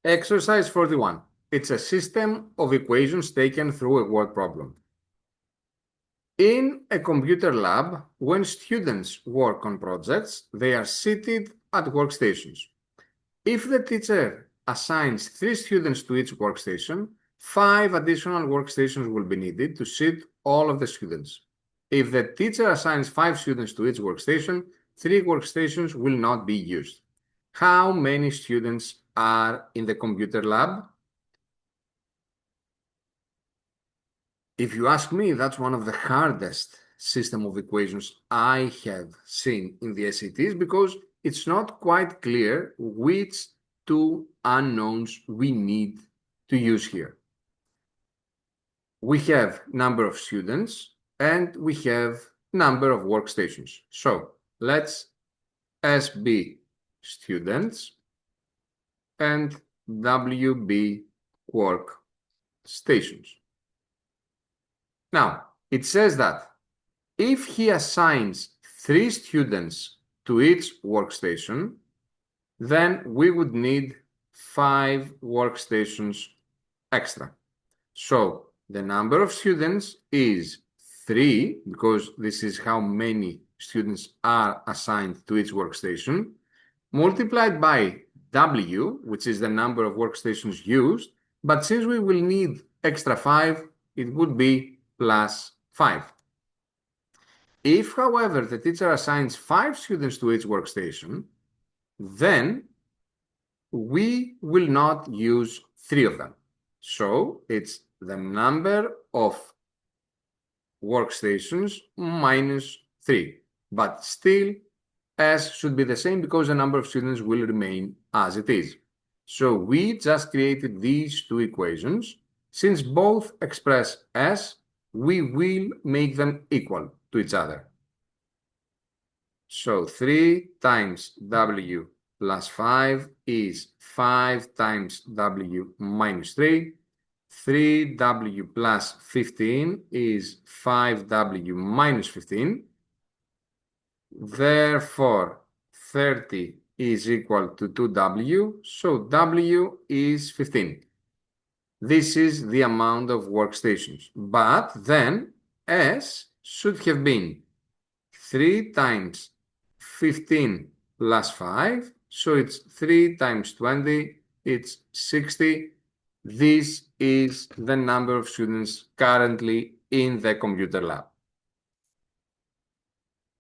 Exercise 41. It's a system of equations taken through a word problem. In a computer lab, when students work on projects, they are seated at workstations. If the teacher assigns 3 students to each workstation, 5 additional workstations will be needed to seat all of the students. If the teacher assigns 5 students to each workstation, 3 workstations will not be used. How many students are in the computer lab? If you ask me, that's one of the hardest system of equations I have seen in the SATs because it's not quite clear which 2 unknowns we need to use here. We have number of students and we have number of workstations. So let's SB students and WB workstations. Now, it says that if he assigns 3 students to each workstation, then we would need 5 workstations extra. So the number of students is 3, because this is how many students are assigned to each workstation, multiplied by W, which is the number of workstations used, but since we will need extra 5, it would be plus 5. If, however, the teacher assigns 5 students to each workstation, then we will not use 3 of them. So it's the number of workstations minus 3. But still, S should be the same because the number of students will remain as it is. So we just created these 2 equations. Since both express S, we will make them equal to each other. So 3 times W plus 5 is 5 times W minus 3. 3W plus 15 is 5W minus 15. Therefore, 30 is equal to 2W, so W is 15. This is the amount of workstations. But then S should have been 3 times 15 plus 5. So it's 3 times 20, it's 60. This is the number of students currently in the computer lab.